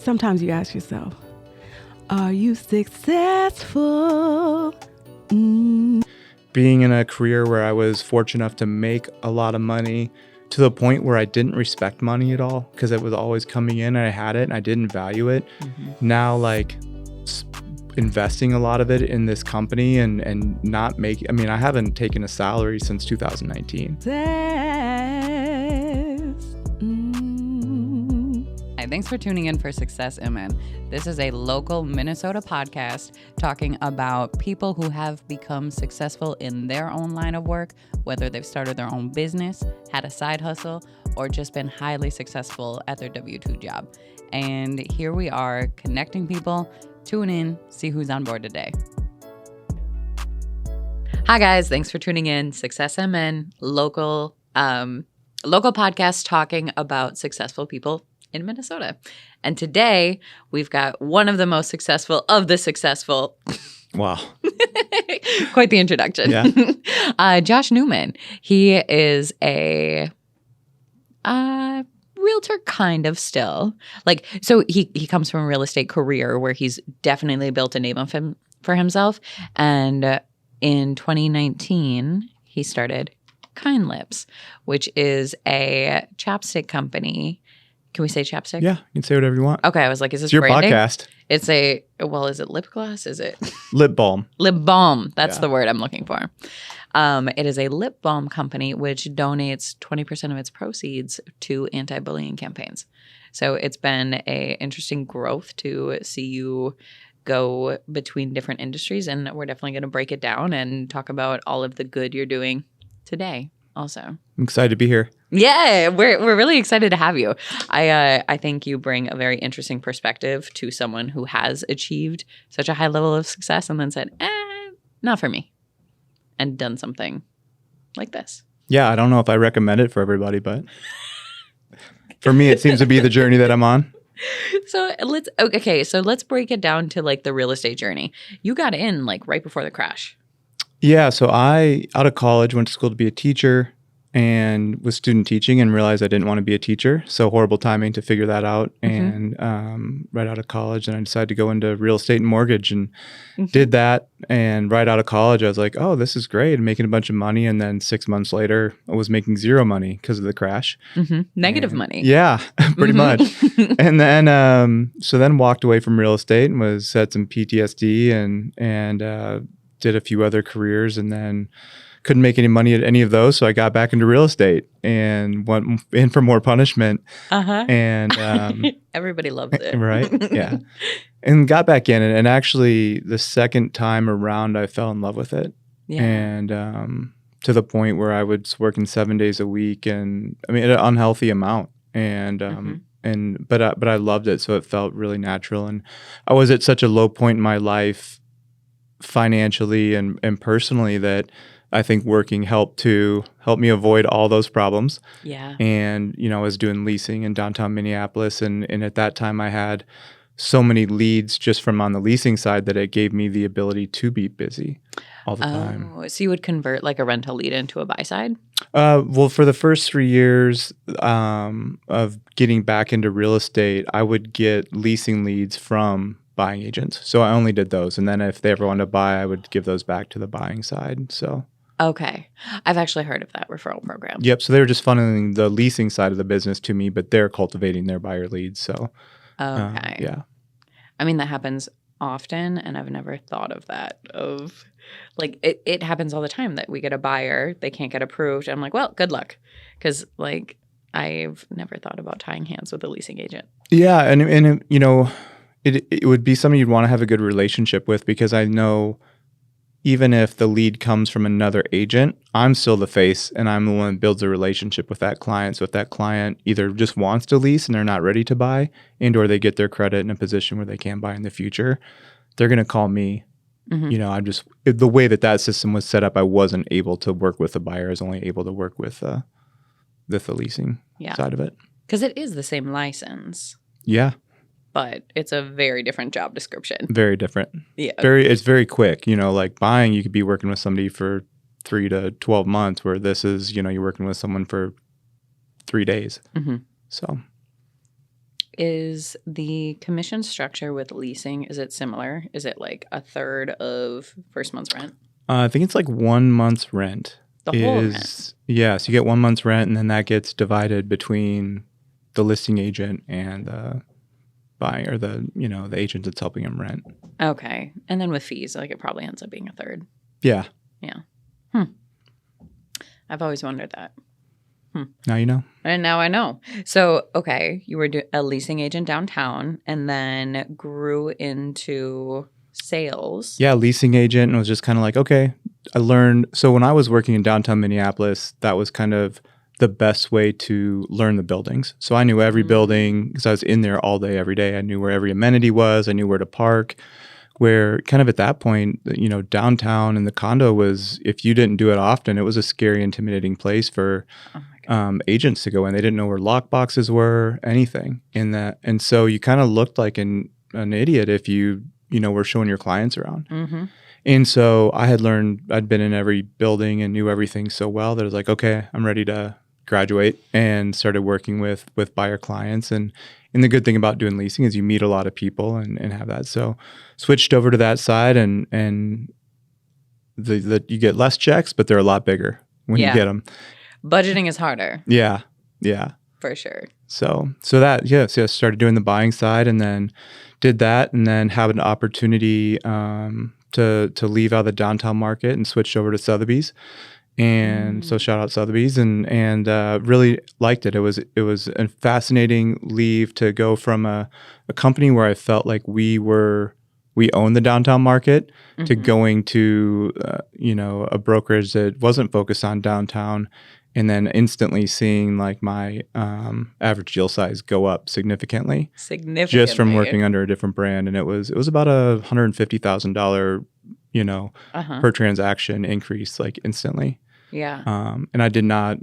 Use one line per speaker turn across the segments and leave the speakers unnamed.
sometimes you ask yourself, are you successful?
Being in a career where I was fortunate enough to make a lot of money to the point where I didn't respect money at all because it was always coming in and I had it and I didn't value it. Now, like investing a lot of it in this company and not making, I mean, I haven't taken a salary since 2019.
Hi, thanks for tuning in for Success MN. This is a local Minnesota podcast talking about people who have become successful in their own line of work, whether they've started their own business, had a side hustle, or just been highly successful at their W-2 job. And here we are connecting people. Tune in, see who's on board today. Hi guys, thanks for tuning in. Success MN, local podcast talking about successful people in Minnesota. And today we've got one of the most successful of the successful.
Wow.
Quite the introduction.
Yeah.
Josh Neuman. He is a realtor kind of still. Like, so he comes from a real estate career where he's definitely built a name of him for himself. And in 2019, he started Kind Lips, which is a chapstick company. Can we say chapstick?
Yeah, you can say whatever you want.
Okay, I was like, is this
It's your
branding?
podcast.
It's a, well, is it lip gloss? Is it?
Lip balm.
Lip balm. That's
Yeah.
the word I'm looking for. It is a lip balm company which donates 20% of its proceeds to anti-bullying campaigns. So it's been a interesting growth to see you go between different industries, and we're definitely going to break it down and talk about all of the good you're doing today also.
I'm excited to be here.
Yeah, we're really excited to have you. I think you bring a very interesting perspective to someone who has achieved such a high level of success and then said, not for me, and done something like this.
Yeah, I don't know if I recommend it for everybody, but for me, it seems to be the journey that I'm on.
So let's break it down to like the real estate journey. You got in like right before the crash.
Yeah, so I, out of college, went to school to be a teacher and was student teaching and realized I didn't want to be a teacher. So horrible timing to figure that out. And right out of college, and I decided to go into real estate and mortgage and did that. And right out of college, I was like, oh, this is great. I'm making a bunch of money. And then 6 months later, I was making zero money because of the crash.
Negative money.
Yeah, pretty much. And then, so then walked away from real estate and had some PTSD and did a few other careers, and then couldn't make any money at any of those. So I got back into real estate and went in for more punishment. And
everybody loves it.
Right. Yeah. And got back in it. And actually the second time around, I fell in love with it.
Yeah.
And to the point where I was working 7 days a week, and I mean, an unhealthy amount. And but I loved it. So it felt really natural. And I was at such a low point in my life financially and personally that I think working helped me avoid all those problems.
Yeah.
And, I was doing leasing in downtown Minneapolis. And at that time I had so many leads just from on the leasing side that it gave me the ability to be busy all the time.
So you would convert like a rental lead into a buy side?
Well, for the first 3 years of getting back into real estate, I would get leasing leads from buying agents. So I only did those. And then if they ever wanted to buy, I would give those back to the buying side. So.
Okay. I've actually heard of that referral program.
Yep. So they were just funneling the leasing side of the business to me, but they're cultivating their buyer leads. So.
Okay.
Yeah.
I mean, that happens often, and I've never thought of that. Of like, it happens all the time that we get a buyer, they can't get approved. I'm like, well, good luck. Because like, I've never thought about tying hands with a leasing agent.
Yeah. And it would be something you'd want to have a good relationship with, because I know even if the lead comes from another agent, I'm still the face and I'm the one that builds a relationship with that client. So if that client either just wants to lease and they're not ready to buy, and or they get their credit in a position where they can buy in the future, they're going to call me. I'm just, the way that system was set up, I wasn't able to work with the buyer. I was only able to work with the leasing side of it.
Because it is the same license.
Yeah.
But it's a very different job description.
Very different.
Yeah.
It's very quick. Like buying, you could be working with somebody for 3 to 12 months, where this is, you're working with someone for 3 days. So
Is the commission structure with leasing, is it similar? Is it like a third of first month's rent?
I think it's like 1 month's rent.
The whole rent?
Yeah, so you get 1 month's rent, and then that gets divided between the listing agent and the buyer, or the agent that's helping him rent.
Okay. And then with fees, like it probably ends up being a third.
Yeah.
Yeah. I've always wondered that.
Now you know.
And now I know. So, okay, you were a leasing agent downtown and then grew into sales.
Yeah, leasing agent, and was just kind of like, okay, I learned. So when I was working in downtown Minneapolis, that was kind of the best way to learn the buildings. So I knew every building because I was in there all day, every day. I knew where every amenity was. I knew where to park. Where kind of at that point, downtown and the condo was, if you didn't do it often, it was a scary, intimidating place for agents to go in. They didn't know where lock boxes were, anything in that. And so you kind of looked like an idiot if you were showing your clients around.
Mm-hmm.
And so I had learned, I'd been in every building and knew everything so well that I was like, okay, I'm ready to graduate, and started working with buyer clients. And the good thing about doing leasing is you meet a lot of people and have that. So switched over to that side, and the you get less checks, but they're a lot bigger when you get them.
Budgeting is harder.
Yeah.
For sure.
So that, so I started doing the buying side, and then did that, and then had an opportunity to leave out of the downtown market and switched over to Sotheby's. And so shout out Sotheby's, and really liked it. It was a fascinating leave to go from a company where I felt like we owned the downtown market to going to a brokerage that wasn't focused on downtown, and then instantly seeing like my average deal size go up significantly just from working under a different brand. And it was about $150,000 per transaction increase, like instantly.
Yeah.
And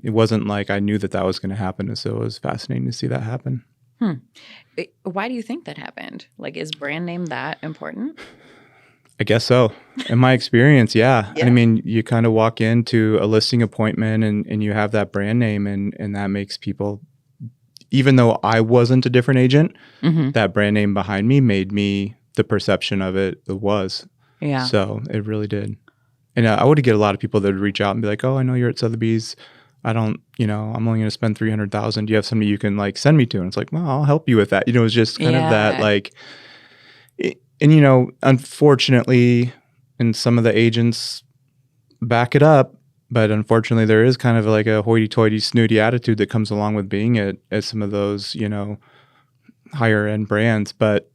it wasn't like I knew that was going to happen. And so it was fascinating to see that happen.
Why do you think that happened? Like, is brand name that important?
I guess so. In my experience, yeah. I mean, you kind of walk into a listing appointment and you have that brand name, and that makes people, even though I wasn't a different agent, that brand name behind me made me the perception of it was. Yeah. So it really did. And I would get a lot of people that would reach out and be like, oh, I know you're at Sotheby's. I don't, I'm only going to spend $300,000. Do you have somebody you can like send me to? And it's like, well, I'll help you with that. It's just kind of that like, and unfortunately, and some of the agents back it up, but unfortunately there is kind of like a hoity-toity, snooty attitude that comes along with being at some of those, higher end brands. But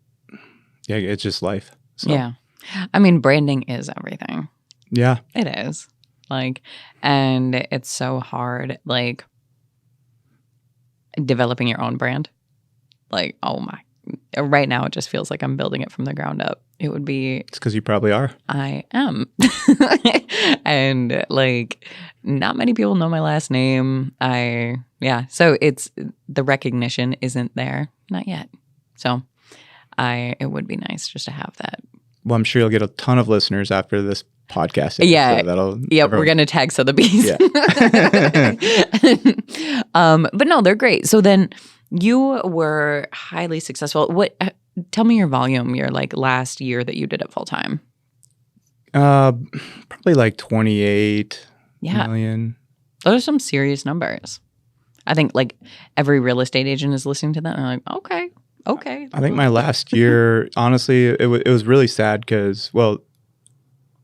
yeah, it's just life. So.
Yeah. I mean, branding is everything.
Yeah.
It is. Like, and it's so hard, like, developing your own brand. Like, oh my, right now it just feels like I'm building it from the ground up. It would be.
It's because you probably are.
I am. And like, not many people know my last name. So it's, the recognition isn't there. Not yet. So it would be nice just to have that.
Well, I'm sure you'll get a ton of listeners after this podcast.
Yeah. We're going to tag Sotheby's. Yeah. But no, they're great. So then you were highly successful. Tell me your volume, your like last year that you did it full time.
Probably like 28 million.
Those are some serious numbers. I think like every real estate agent is listening to that and they're like, okay.
I think my last year, honestly, it was really sad because, well,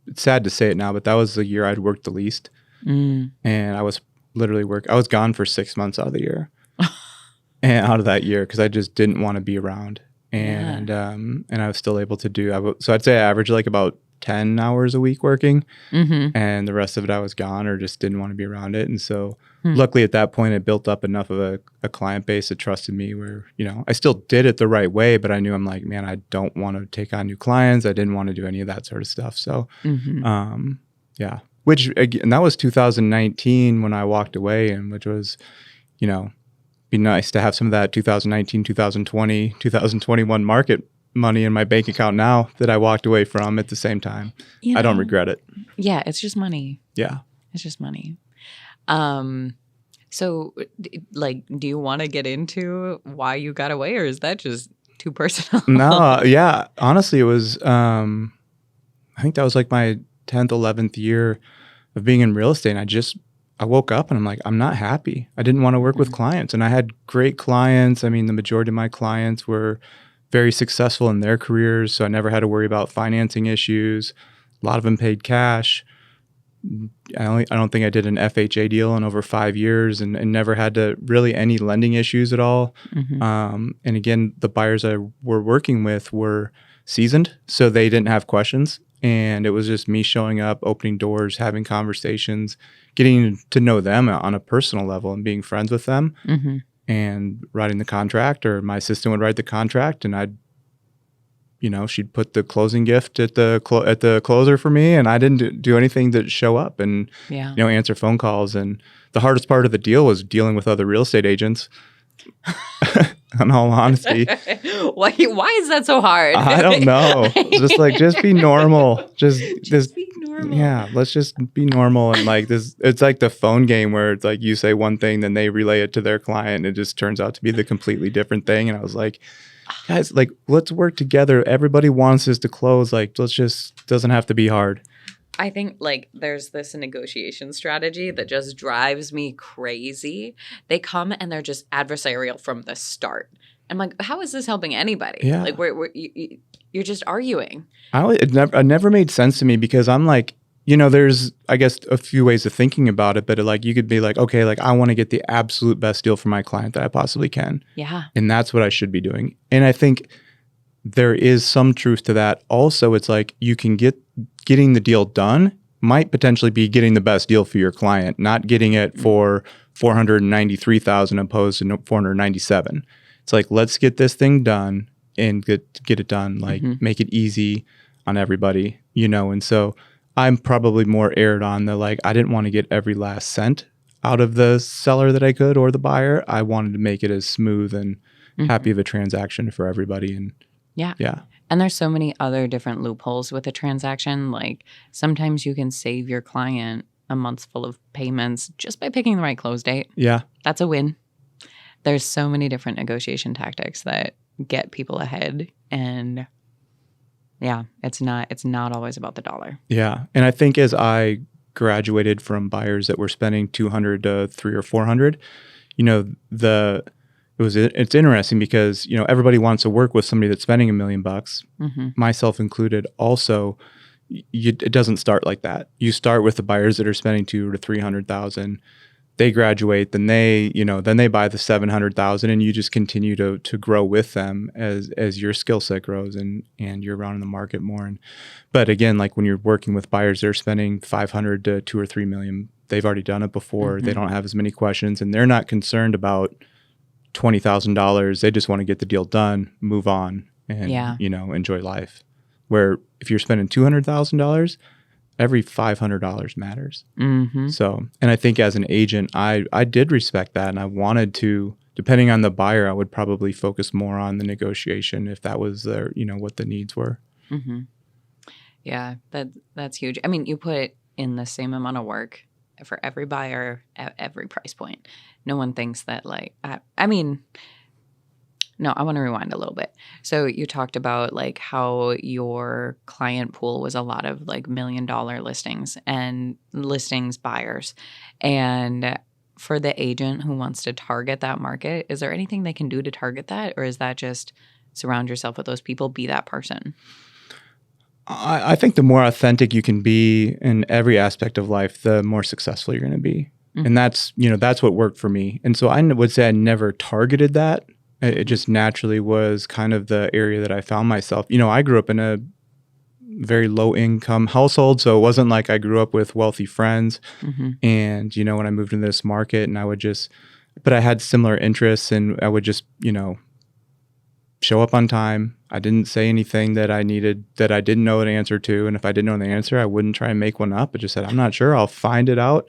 it's sad to say it now, but that was the year I'd worked the least. And I was literally I was gone for 6 months out of the year. And out of that year, because I just didn't want to be around. And I was still able to do, so I'd say I averaged like about 10 hours a week working. And the rest of it I was gone or just didn't want to be around it. And so luckily at that point, I built up enough of a client base that trusted me where, I still did it the right way, but I knew I'm like, man, I don't want to take on new clients. I didn't want to do any of that sort of stuff. So, yeah, which, again, that was 2019 when I walked away, and which was, be nice to have some of that 2019, 2020, 2021 market money in my bank account now that I walked away from at the same time. I don't regret it.
Yeah, it's just money.
Yeah.
It's just money. So, do you want to get into why you got away, or is that just too personal?
No, yeah. Honestly, it was, I think that was like my 10th, 11th year of being in real estate. And I woke up and I'm like, I'm not happy. I didn't want to work with clients. And I had great clients. I mean, the majority of my clients were very successful in their careers. So I never had to worry about financing issues. A lot of them paid cash. I don't think I did an FHA deal in over 5 years and never had to really any lending issues at all. And again, the buyers I were working with were seasoned, so they didn't have questions. And it was just me showing up, opening doors, having conversations, getting to know them on a personal level and being friends with them and writing the contract, or my assistant would write the contract and she'd put the closing gift at the closer for me, and I didn't do anything to show up and answer phone calls. And the hardest part of the deal was dealing with other real estate agents. In all honesty,
why is that so hard?
I don't know. Just be normal. Just
be normal.
Yeah, let's just be normal. And like this, it's like the phone game where it's like you say one thing, then they relay it to their client, and it just turns out to be the completely different thing. And I was like, guys, like, let's work together. Everybody wants this to close. Like, doesn't have to be hard.
I think there's this negotiation strategy that just drives me crazy. They come and they're just adversarial from the start. I'm like, how is this helping anybody?
Yeah.
Like, you're just arguing.
It never made sense to me, because I'm like, there's, I guess, a few ways of thinking about it, but you could be like, okay, like I want to get the absolute best deal for my client that I possibly can.
Yeah.
And that's what I should be doing. And I think there is some truth to that. Also, it's like you can getting the deal done might potentially be getting the best deal for your client, not getting it for $493,000 opposed to $497,000. It's like, let's get this thing done and get it done. Like make it easy on everybody, And so I'm probably more erred on the I didn't want to get every last cent out of the seller that I could, or the buyer. I wanted to make it as smooth and happy of a transaction for everybody. And yeah.
And there's so many other different loopholes with a transaction. Like sometimes you can save your client a month full of payments just by picking the right close date.
Yeah.
That's a win. There's so many different negotiation tactics that get people ahead. And yeah, it's not always about the dollar.
Yeah. And I think as I graduated from buyers that were spending $200 to $300 or $400, it's interesting because, everybody wants to work with somebody that's spending $1 million, myself included. Also, it doesn't start like that. You start with the buyers that are spending $200,000 to $300,000. They graduate, then they buy the $700,000, and you just continue to grow with them as your skill set grows and you're around in the market more. But again, like when you're working with buyers, they're spending $500,000 to $2 or $3 million. They've already done it before. They don't have as many questions, and they're not concerned about $20,000. They just want to get the deal done, move on, and enjoy life. Where if you're spending $200,000, every $500 matters. So, and I think as an agent, I did respect that, and I wanted to, depending on the buyer, I would probably focus more on the negotiation if that was their, what the needs were.
Yeah, that's huge. I mean, you put in the same amount of work for every buyer at every price point. No one thinks that no, I want to rewind a little bit. So you talked about how your client pool was a lot of $1 million listings and listings buyers. And for the agent who wants to target that market, is there anything they can do to target that? Or is that just surround yourself with those people, be that person?
I think the more authentic you can be in every aspect of life, the more successful you're going to be. And that's what worked for me. And so I would say I never targeted that. It just naturally was kind of the area that I found myself. I grew up in a very low income household, so it wasn't like I grew up with wealthy friends. And, when I moved into this market, and but I had similar interests, and I would just, show up on time. I didn't say anything that I needed, that I didn't know an answer to. And if I didn't know the answer, I wouldn't try and make one up. I just said, I'm not sure. I'll find it out,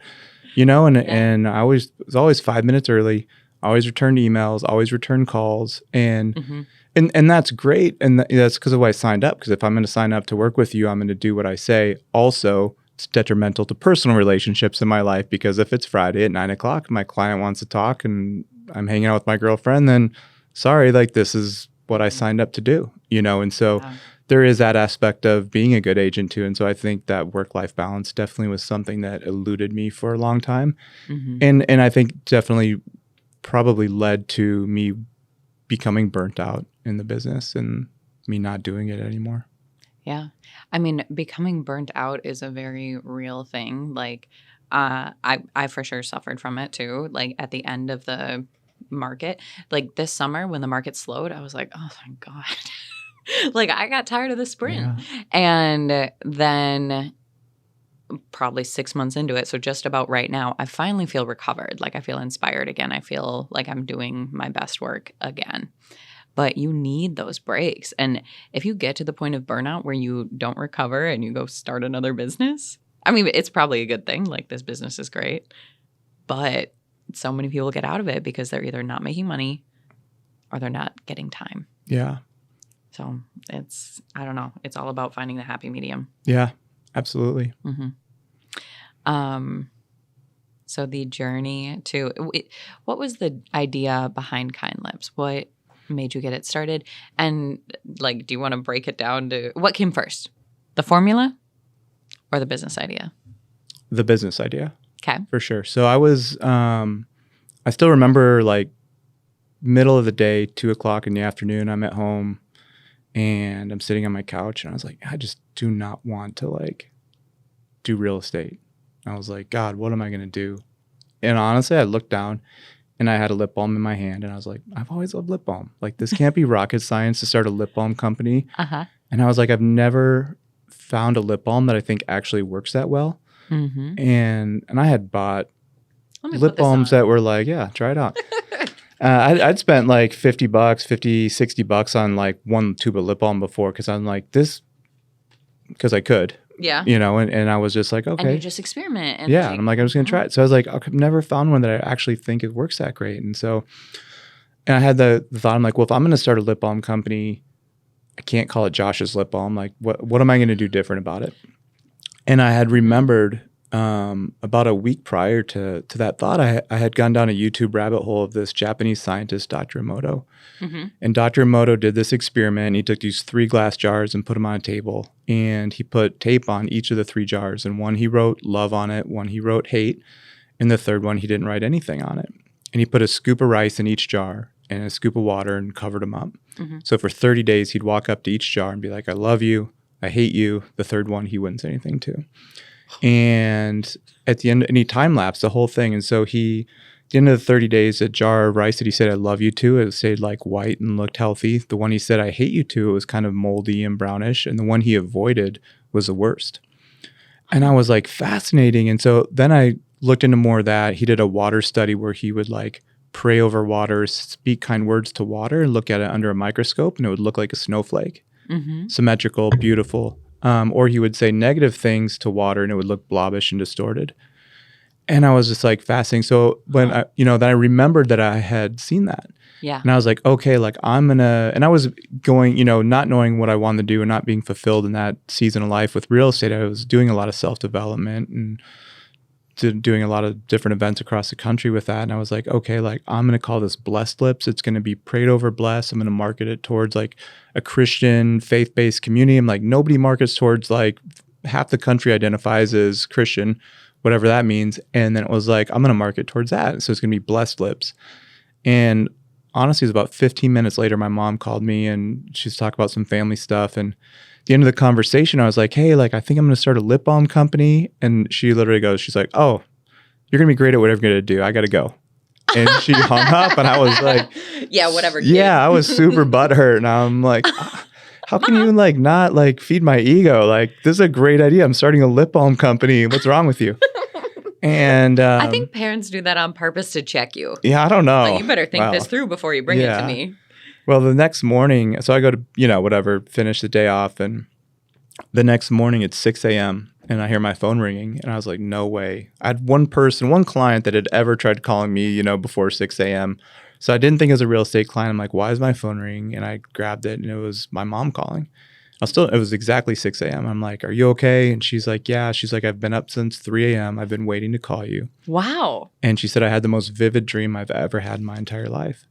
and I was always 5 minutes early. Always return emails, always return calls, and that's great, and that's because of why I signed up. Because if I'm going to sign up to work with you, I'm going to do what I say. Also, it's detrimental to personal relationships in my life, because if it's Friday at 9:00, my client wants to talk and I'm hanging out with my girlfriend, then sorry, like this is what I signed up to do, And so there is that aspect of being a good agent too. And so I think that work-life balance definitely was something that eluded me for a long time. And I think definitely probably led to me becoming burnt out in the business and me not doing it anymore.
Yeah. I mean, becoming burnt out is a very real thing. Like, I for sure suffered from it too. Like at the end of the market, like this summer when the market slowed, I was like, oh thank God. Like I got tired of the sprint.
Yeah.
And then probably 6 months into it, so just about right now, I finally feel recovered. Like I feel inspired again. I feel like I'm doing my best work again. But you need those breaks. And if you get to the point of burnout where you don't recover and you go start another business, I mean, it's probably a good thing. Like this business is great. But so many people get out of it because they're either not making money or they're not getting time.
Yeah.
So I don't know. It's all about finding the happy medium.
Yeah, absolutely.
So the journey to, what was the idea behind Kind Lips? What made you get it started? And like, do you want to break it down to what came first? The formula or the business idea?
The business idea.
Okay.
For sure. So I was, I still remember like middle of the day, 2:00 in the afternoon, I'm at home and I'm sitting on my couch and I was like, I just do not want to like do real estate. I was like, God, what am I going to do? And honestly, I looked down and I had a lip balm in my hand and I was like, I've always loved lip balm. Like this can't be rocket science to start a lip balm company. And I was like, I've never found a lip balm that I think actually works that well. And I had bought lip balms that were like, yeah, try it out. I'd spent like $50, $60 on like one tube of lip balm before because I'm like because I could.
Yeah.
And I was just like, okay.
And you just experiment. And
yeah. And I'm like, I'm just going to try it. So I was like, I've never found one that I actually think it works that great. And so, and I had the thought, I'm like, well, if I'm going to start a lip balm company, I can't call it Josh's Lip Balm. Like, what am I going to do different about it? And I had remembered about a week prior to that thought, I had gone down a YouTube rabbit hole of this Japanese scientist, Dr. Emoto. And Dr. Emoto did this experiment. He took these 3 glass jars and put them on a table. And he put tape on each of the 3 jars. And one he wrote love on it, one he wrote hate, and the third one he didn't write anything on it. And he put a scoop of rice in each jar and a scoop of water and covered them up. So for 30 days, he'd walk up to each jar and be like, I love you, I hate you. The third one he wouldn't say anything to. And at the end, and he time-lapsed the whole thing. And so at the end of the 30 days, a jar of rice that he said, I love you to, it stayed like white and looked healthy. The one he said, I hate you to, it was kind of moldy and brownish. And the one he avoided was the worst. And I was like, fascinating. And so then I looked into more of that. He did a water study where he would like pray over water, speak kind words to water, and look at it under a microscope, and it would look like a snowflake. Symmetrical, beautiful. Or he would say negative things to water and it would look blobbish and distorted. And I was just like fascinating. So when then I remembered that I had seen that.
Yeah.
And I was like, okay, like and I was going, not knowing what I wanted to do and not being fulfilled in that season of life with real estate. I was doing a lot of self-development and doing a lot of different events across the country with that. And I was like, okay, like I'm going to call this Blessed Lips. It's going to be prayed over blessed. I'm going to market it towards like a Christian faith-based community. I'm like, nobody markets towards like half the country identifies as Christian, whatever that means. And then it was like, I'm going to market towards that. So it's going to be Blessed Lips. And honestly, it was about 15 minutes later, my mom called me and she's talking about some family stuff. And at the end of the conversation, I was like, hey, like, I think I'm going to start a lip balm company. And she literally goes, she's like, oh, you're going to be great at whatever you're going to do. I got to go. And she hung up and I was like,
yeah, whatever. Kid.
Yeah, I was super butthurt. And I'm like, how can you like not like feed my ego? Like, this is a great idea. I'm starting a lip balm company. What's wrong with you? And
I think parents do that on purpose to check you.
Yeah, I don't know.
Like, you better think this through before you bring it to me.
Well, the next morning, so I go to, finish the day off. And the next morning it's 6 a.m. and I hear my phone ringing. And I was like, no way. I had one client that had ever tried calling me, before 6 a.m. So I didn't think it was a real estate client. I'm like, why is my phone ringing? And I grabbed it and it was my mom calling. It was exactly 6 a.m. I'm like, are you okay? And she's like, yeah. She's like, I've been up since 3 a.m. I've been waiting to call you.
Wow.
And she said, I had the most vivid dream I've ever had in my entire life.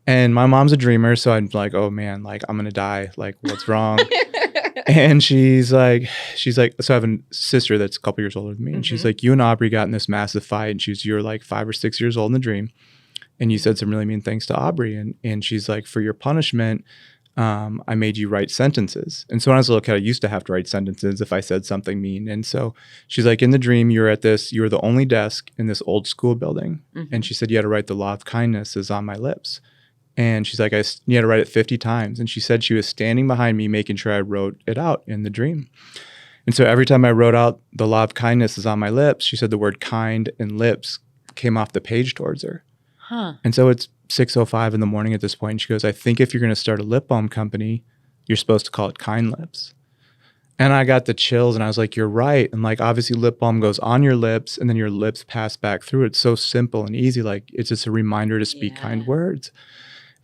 And my mom's a dreamer. So I'm like, oh man, like I'm going to die. Like what's wrong? And she's like, so I have a sister that's a couple years older than me. And she's like, you and Aubrey got in this massive fight. And you're like 5 or 6 years old in the dream. And you said some really mean things to Aubrey. And she's like, for your punishment, I made you write sentences. And so when I was a little kid, I used to have to write sentences if I said something mean. And so she's like, in the dream, you were the only desk in this old school building. And she said, you had to write the law of kindness is on my lips. And she's like, you had to write it 50 times. And she said she was standing behind me, making sure I wrote it out in the dream. And so every time I wrote out the law of kindness is on my lips, she said the word kind and lips came off the page towards her.
Huh.
And so it's 6:05 in the morning at this point. And she goes, I think if you're going to start a lip balm company, you're supposed to call it Kind Lips. And I got the chills and I was like, you're right. And like, obviously lip balm goes on your lips and then your lips pass back through. It's so simple and easy. Like it's just a reminder to speak kind words.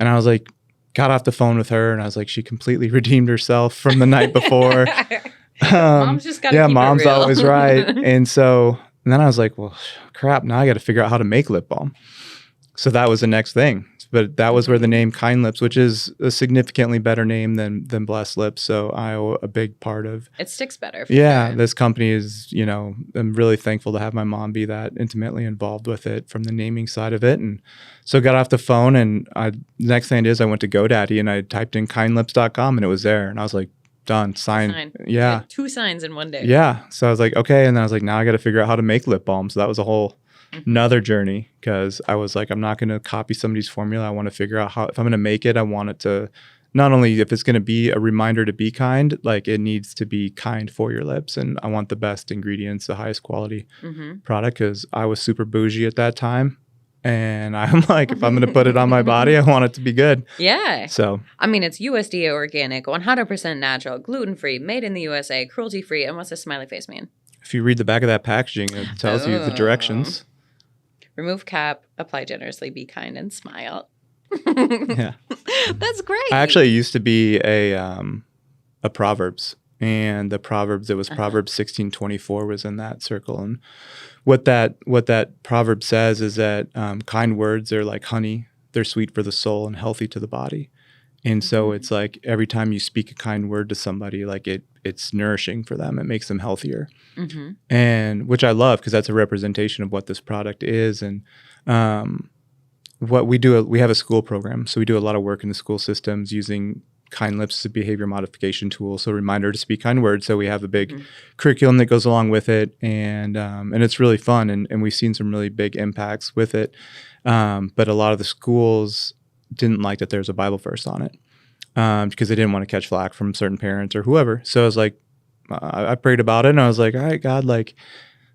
And I was like, got off the phone with her and I was like, she completely redeemed herself from the night before.
Mom's just got to keep
mom's
it real.
always right. And then I was like, well, crap, now I got to figure out how to make lip balm. So that was the next thing. But that was where the name Kind Lips, which is a significantly better name than Blessed Lips. So I owe a big part of.
It sticks better.
Yeah, this company is, I'm really thankful to have my mom be that intimately involved with it from the naming side of it. And so got off the phone and the next thing I went to GoDaddy and I typed in kindlips.com and it was there. And I was like, done, sign. Yeah.
2 signs in one day.
Yeah. So I was like, okay. And then I was like, now I got to figure out how to make lip balm. So that was a whole another journey because I was like, I'm not going to copy somebody's formula. I want to figure out how, if I'm going to make it, I want it to not only if it's going to be a reminder to be kind, like it needs to be kind for your lips. And I want the best ingredients, the highest quality product because I was super bougie at that time. And I'm like, if I'm going to put it on my body, I want it to be good.
Yeah.
So,
I mean, it's USDA organic, 100% natural, gluten-free, made in the USA, cruelty-free. And what's a smiley face mean?
If you read the back of that packaging, it tells you the directions.
Remove cap, apply generously, be kind, and smile.
Yeah.
That's great.
I actually used to be a Proverbs. And the Proverbs, it was Proverbs 16:24 was in that circle. And what that proverb says is that kind words are like honey. They're sweet for the soul and healthy to the body. And so it's like every time you speak a kind word to somebody, like it's nourishing for them. It makes them healthier. And which I love because that's a representation of what this product is. And what we do, we have a school program. So we do a lot of work in the school systems using Kind Lips as a behavior modification tool. So a reminder to speak kind words. So we have a big curriculum that goes along with it. And it's really fun. And we've seen some really big impacts with it. But a lot of the schools didn't like that there's a Bible verse on it because they didn't want to catch flack from certain parents or whoever. So I was like, I prayed about it and I was like, all right, God,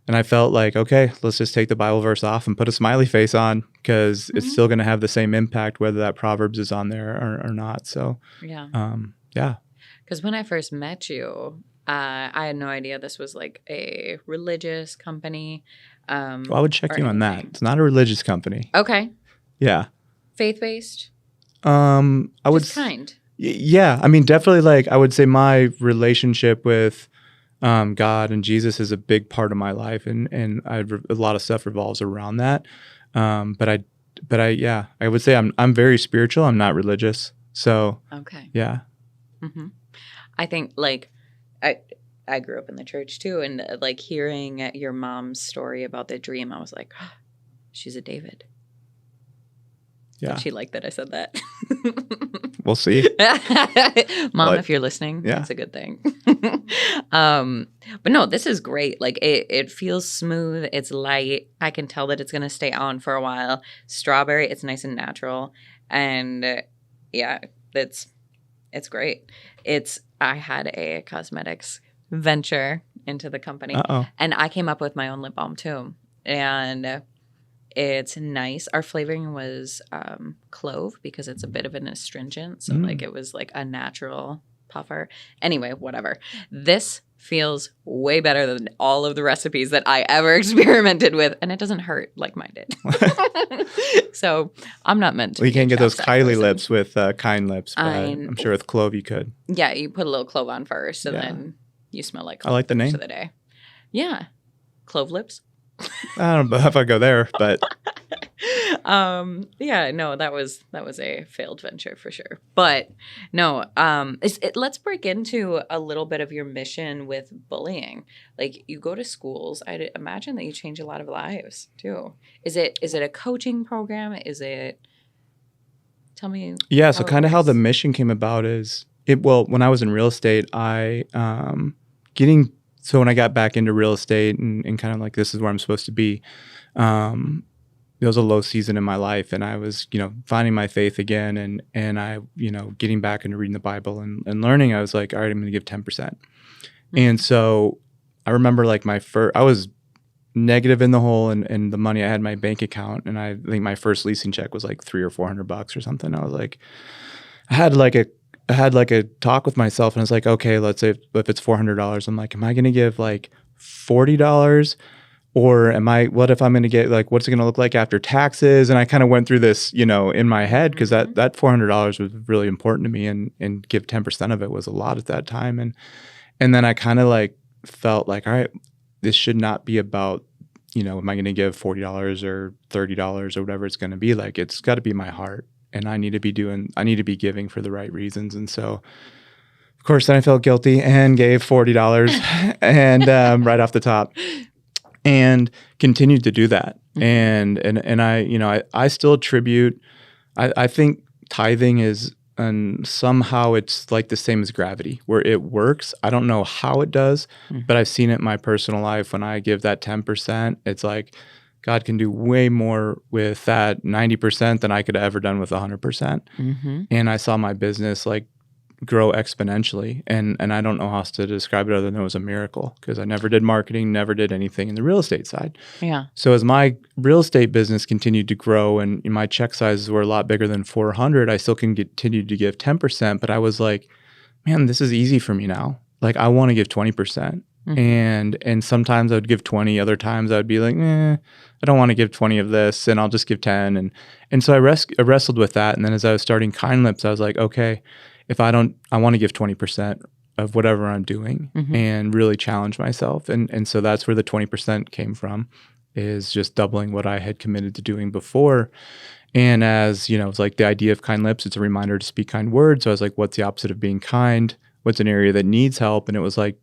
and I felt like, okay, let's just take the Bible verse off and put a smiley face on because it's still going to have the same impact whether that Proverbs is on there or not. So, yeah.
Because when I first met you, I had no idea this was like a religious company.
Well, I would check you on that. It's not a religious company.
Okay.
Yeah.
Faith-based?
I would.
Just kind.
Yeah. I mean, definitely I would say my relationship with God and Jesus is a big part of my life. And a lot of stuff revolves around that. But I would say I'm very spiritual. I'm not religious. So,
okay.
Yeah.
I think I grew up in the church too. And hearing your mom's story about the dream, I was like, oh, she's a David.
Yeah.
Did she like that I said that?
We'll see.
Mom, if you're listening, that's a good thing. But no, this is great. It feels smooth. It's light. I can tell that it's going to stay on for a while. Strawberry, it's nice and natural. And it's great. I had a cosmetics venture into the company. And I came up with my own lip balm too. And it's nice. Our flavoring was clove because it's a bit of an astringent. So it was a natural puffer. Anyway, whatever. This feels way better than all of the recipes that I ever experimented with, and it doesn't hurt like mine did. So I'm not meant to.
Well, you
be a
can't get those
Chapstick
Kylie
person.
lips with kind lips, but I'm sure with clove you could.
Yeah, you put a little clove on first, and
Yeah.
then you smell like
I
clove
like the
for the
name.
rest of the day. Yeah, clove lips.
I don't know if I go there, but
Yeah, no, that was a failed venture for sure. But no, let's break into a little bit of your mission with bullying. Like, you go to schools. I'd imagine that you change a lot of lives too. Is it a coaching program? Is it? Tell me.
yeah. So
how it
kind of how the
works.
mission came about is well, when I was in real estate, so when I got back into real estate and kind of like, this is where I'm supposed to be, it was a low season in my life, and I was, finding my faith again, and I, getting back into reading the Bible and learning. I was like, all right, I'm going to give 10%. And so I remember like I was negative in the hole and the money I had in my bank account, and I think my first leasing check was like $300 or $400 or something. I was like, I had like a talk with myself, and I was like, okay, let's say if it's $400, I'm like, am I going to give like $40? Or what if I'm going to get like, what's it going to look like after taxes? And I kind of went through this, in my head, because that $400 was really important to me, and give 10% of it was a lot at that time. And then I kind of like felt like, all right, this should not be about, am I going to give $40 or $30 or whatever it's going to be? Like, it's got to be my heart, and I need to be giving for the right reasons. And so, of course, then I felt guilty and gave $40 and right off the top. And continued to do that. And I still attribute, I think tithing is, and somehow it's like the same as gravity, where it works. I don't know how it does, but I've seen it in my personal life. When I give that 10%, it's like God can do way more with that 90% than I could have ever done with 100%. And I saw my business like grow exponentially, and I don't know how else to describe it other than it was a miracle, because I never did marketing, never did anything in the real estate side.
Yeah.
So as my real estate business continued to grow and my check sizes were a lot bigger than 400, I still continue to give 10%, but I was like, man, this is easy for me now. Like, I want to give 20%. And sometimes I would give 20, other times I would be like, I don't want to give 20 of this, and I'll just give 10. And so I wrestled with that. And then as I was starting Kind Lips, I was like, okay, I want to give 20% of whatever I'm doing and really challenge myself. And so that's where the 20% came from, is just doubling what I had committed to doing before. And as, it's like the idea of Kind Lips, it's a reminder to speak kind words. So I was like, what's the opposite of being kind? What's an area that needs help? And it was like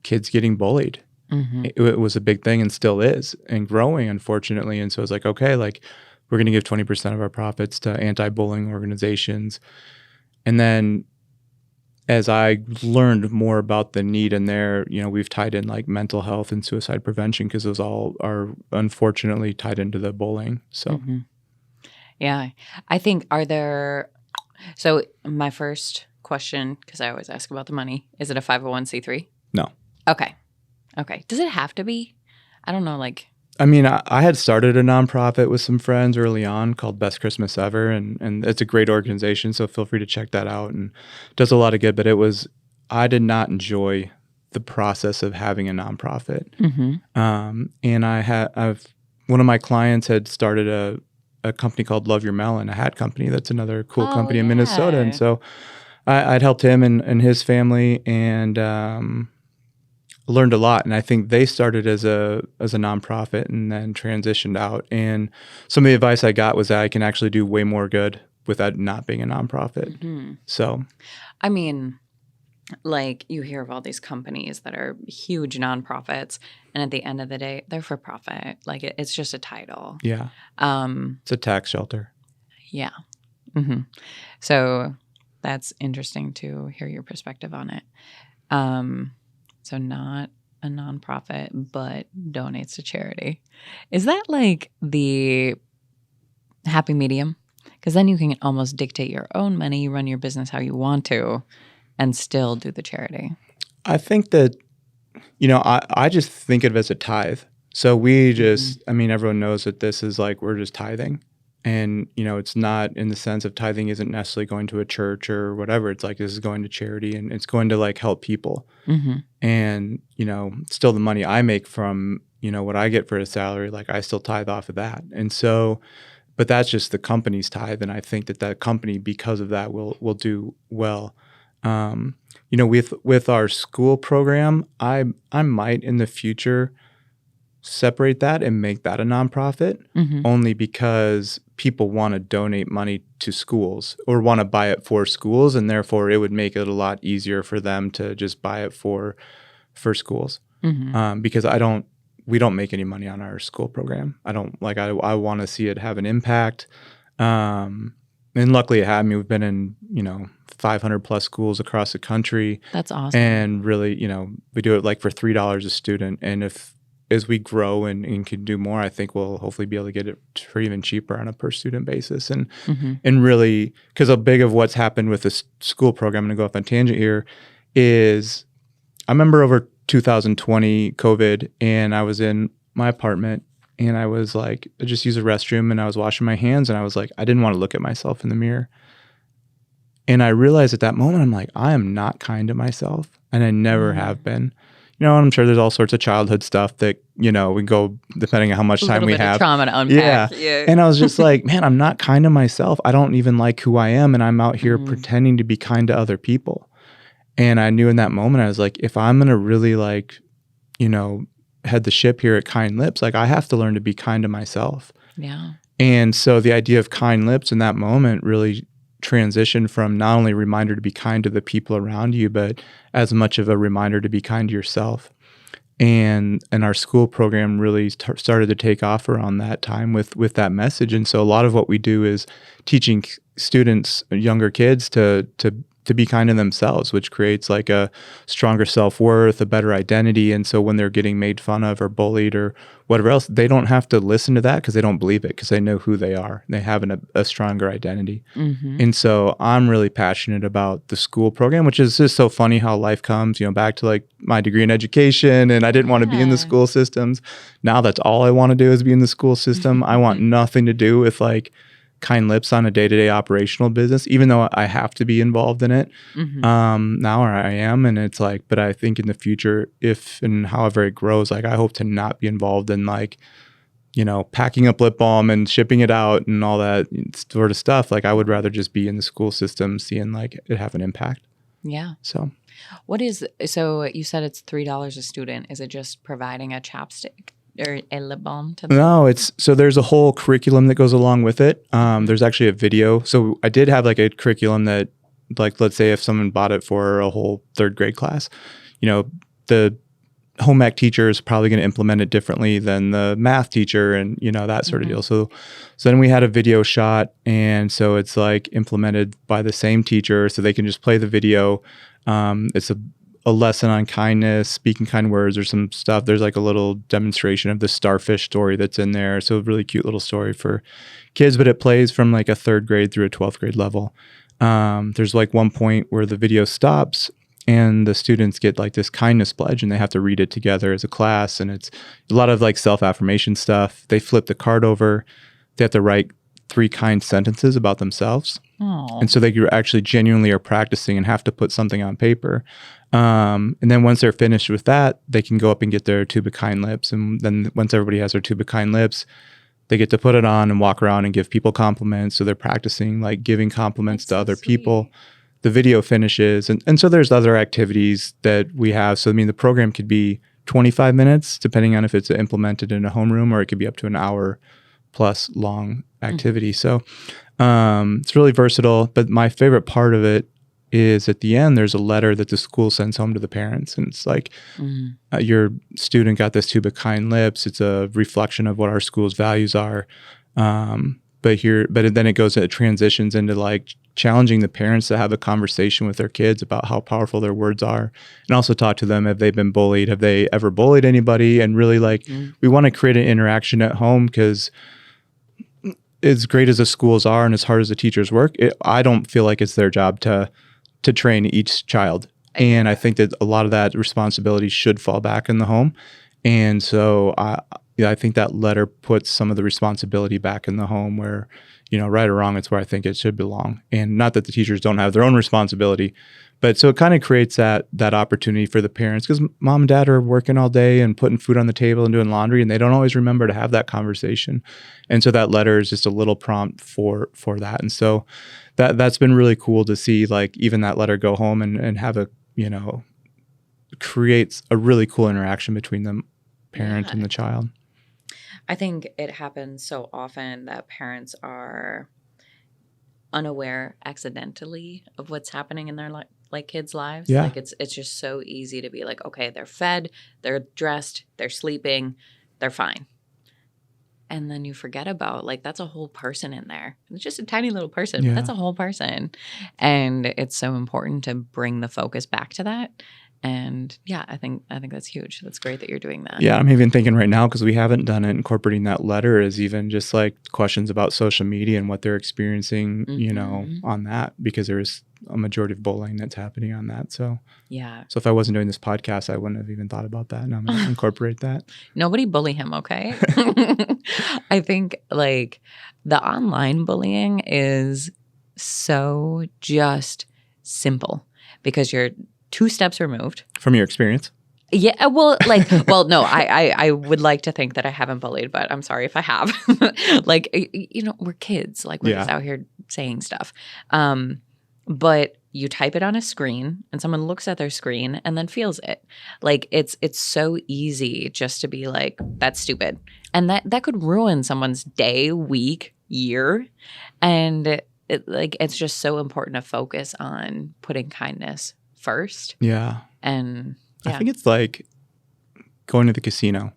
kids getting bullied. It was a big thing, and still is, and growing, unfortunately. And so I was like, okay, like, we're going to give 20% of our profits to anti-bullying organizations. And then as I learned more about the need in there, we've tied in like mental health and suicide prevention, because those all are unfortunately tied into the bullying. So,
Yeah, I think, so my first question, because I always ask about the money, is it a 501c3?
no.
Okay. Does it have to be? I don't know, like.
I mean, I had started a nonprofit with some friends early on called Best Christmas Ever, and it's a great organization, so feel free to check that out, and it does a lot of good. But I did not enjoy the process of having a nonprofit. And I've one of my clients had started a company called Love Your Melon, a hat company. That's another cool company in Minnesota, and so I'd helped him and his family, and learned a lot. And I think they started as a nonprofit and then transitioned out. And some of the advice I got was that I can actually do way more good without not being a nonprofit. So,
I mean, like, you hear of all these companies that are huge nonprofits, and at the end of the day, they're for profit. Like, it's just a title.
yeah, it's a tax shelter.
Yeah. So that's interesting to hear your perspective on it. So not a nonprofit, but donates to charity. Is that like the happy medium? Because then you can almost dictate your own money, run your business how you want to, and still do the charity.
I think that, I just think of it as a tithe. So we just, I mean, everyone knows that this is like, we're just tithing. And, it's not in the sense of tithing isn't necessarily going to a church or whatever. It's like this is going to charity and it's going to like help people.
Mm-hmm.
And, still the money I make from, what I get for a salary, like I still tithe off of that. And so, but that's just the company's tithe. And I think that company, because of that, will do well. With our school program, I might in the future separate that and make that a nonprofit, only because people want to donate money to schools or want to buy it for schools, and therefore it would make it a lot easier for them to just buy it for schools. Because we don't make any money on our school program. I want to see it have an impact. And luckily it had. We've been in 500 plus schools across the country.
That's awesome.
And really, we do it like for $3 a student, and as we grow and can do more, I think we'll hopefully be able to get it for even cheaper on a per student basis. And really, because a big of what's happened with this school program, I'm going to go off on a tangent here, is I remember over 2020 COVID, and I was in my apartment and I was like, I just used the restroom and I was washing my hands and I was like, I didn't want to look at myself in the mirror. And I realized at that moment, I'm like, I am not kind to myself, and I never have been. I'm sure there's all sorts of childhood stuff that, we go depending on how much time we have.
Trauma to unpack.
Yeah. And I was just like, man, I'm not kind to myself. I don't even like who I am. And I'm out here pretending to be kind to other people. And I knew in that moment, I was like, if I'm going to really head the ship here at Kind Lips, like I have to learn to be kind to myself.
Yeah.
And so the idea of Kind Lips in that moment really transition from not only a reminder to be kind to the people around you, but as much of a reminder to be kind to yourself. And our school program really started to take off around that time with that message. And so a lot of what we do is teaching students, younger kids, to be kind to themselves, which creates like a stronger self-worth, a better identity. And so when they're getting made fun of or bullied or whatever else, they don't have to listen to that because they don't believe it, because they know who they are. They have a stronger identity. And so I'm really passionate about the school program, which is just so funny how life comes, back to like my degree in education, and I didn't want to be in the school systems. Now that's all I want to do is be in the school system. I want nothing to do with like Kind Lips on a day-to-day operational business, even though I have to be involved in it now, or I am. And it's like, but I think in the future, if and however it grows, like I hope to not be involved in like, packing up lip balm and shipping it out and all that sort of stuff. Like I would rather just be in the school system, seeing like it have an impact.
Yeah.
So
so you said it's $3 a student. Is it just providing a chapstick or a lip balm to them?
No, so there's a whole curriculum that goes along with it. There's actually a video. So I did have like a curriculum that, like, let's say if someone bought it for a whole third grade class, the home ec teacher is probably going to implement it differently than the math teacher and, that sort of deal. So then we had a video shot, and so it's like implemented by the same teacher, so they can just play the video. It's a lesson on kindness, speaking kind words, or some stuff. There's like a little demonstration of the starfish story that's in there. So a really cute little story for kids, but it plays from like a third grade through a 12th grade level. There's like one point where the video stops and the students get like this kindness pledge, and they have to read it together as a class. And it's a lot of like self-affirmation stuff. They flip the card over. They have to write 3 kind sentences about themselves.
Aww.
And so they actually genuinely are practicing and have to put something on paper. And then once they're finished with that, they can go up and get their tube of Kind Lips. And then once everybody has their tube of Kind Lips, they get to put it on and walk around and give people compliments. So they're practicing like giving compliments to other people. The video finishes. And so there's other activities that we have. So, the program could be 25 minutes, depending on if it's implemented in a homeroom, or it could be up to an hour plus long activity. So it's really versatile. But my favorite part of it is at the end, there's a letter that the school sends home to the parents. And it's like, your student got this tube of Kind Lips. It's a reflection of what our school's values are. But then it transitions into like challenging the parents to have a conversation with their kids about how powerful their words are, and also talk to them. Have they been bullied? Have they ever bullied anybody? And really like, we want to create an interaction at home, because as great as the schools are and as hard as the teachers work, I don't feel like it's their job to train each child. And I think that a lot of that responsibility should fall back in the home. And so I think that letter puts some of the responsibility back in the home where, right or wrong, it's where I think it should belong. And not that the teachers don't have their own responsibility, but so it kind of creates that opportunity for the parents, because mom and dad are working all day and putting food on the table and doing laundry, and they don't always remember to have that conversation. And so that letter is just a little prompt for that. And so that's been really cool to see, like, even that letter go home and have a, creates a really cool interaction between the parent and the child.
I think it happens so often that parents are unaware accidentally of what's happening in their kids' lives.
Yeah.
Like it's just so easy to be like, okay, they're fed, they're dressed, they're sleeping, they're fine. And then you forget about, like, that's a whole person in there. It's just a tiny little person.
Yeah.
That's a whole person. And it's so important to bring the focus back to that. And yeah, I think that's huge. That's great that you're doing that.
Yeah, I'm even thinking right now, because we haven't done it, incorporating that letter is even just like questions about social media and what they're experiencing, on that, because there's a majority of bullying that's happening on that. So
yeah.
So if I wasn't doing this podcast, I wouldn't have even thought about that. And I'm going to incorporate that.
Nobody bully him, okay? I think, like, the online bullying is so just simple because you're 2 steps removed.
From your experience?
Yeah, well, no, I would like to think that I haven't bullied, but I'm sorry if I have. Like, we're kids. Like, we're just out here saying stuff. But you type it on a screen and someone looks at their screen and then feels it. Like, it's so easy just to be like, that's stupid. And that could ruin someone's day, week, year. And it's just so important to focus on putting kindness first.
Yeah.
And yeah.
I think it's like going to the casino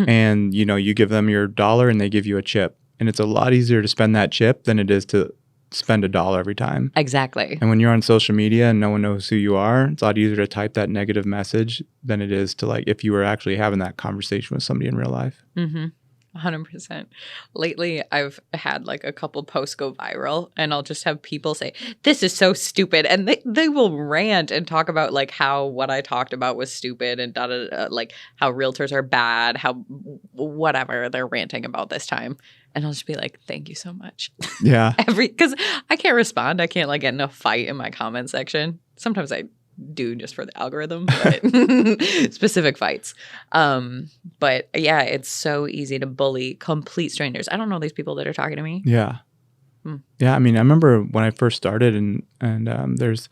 and, you give them your $1 and they give you a chip. And it's a lot easier to spend that chip than it is to spend $1 every time.
Exactly.
And when you're on social media and no one knows who you are, it's a lot easier to type that negative message than it is to, like, if you were actually having that conversation with somebody in real life.
100%. Lately, I've had like a couple posts go viral, and I'll just have people say, "This is so stupid," and they will rant and talk about like how what I talked about was stupid and like how realtors are bad, how whatever they're ranting about this time. And I'll just be like, thank you so much.
Yeah.
Because I can't respond. I can't, like, get in a fight in my comment section. Sometimes I do just for the algorithm, but specific fights. But yeah, it's so easy to bully complete strangers. I don't know these people that are talking to me.
Yeah. Yeah. I mean, I remember when I first started and there's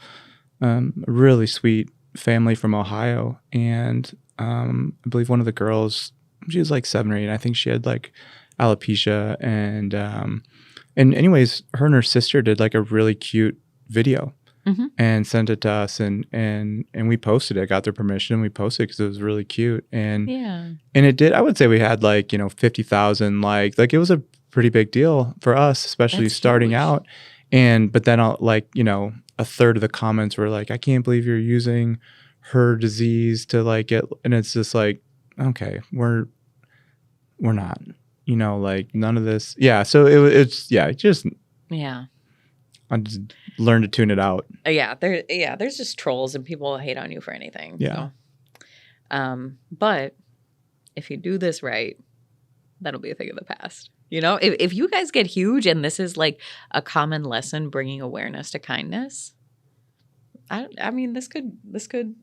a really sweet family from Ohio. And I believe one of the girls, she was like 7 or 8. I think she had like alopecia, and anyways, her and her sister did like a really cute video and sent it to us, and we posted it. Got their permission, we posted it because it was really cute, and it did. I would say we had like 50,000 likes. Like, it was a pretty big deal for us, especially starting out. But then a third of the comments were like, "I can't believe you're using her disease to like get," and it's just like, okay, we're not. Like, none of this. Yeah. So it's just. Yeah. I just learned to tune it out.
There's just trolls and people hate on you for anything.
Yeah.
So. But if you do this right, that'll be a thing of the past. If you guys get huge and this is like a common lesson, bringing awareness to kindness, I mean, this could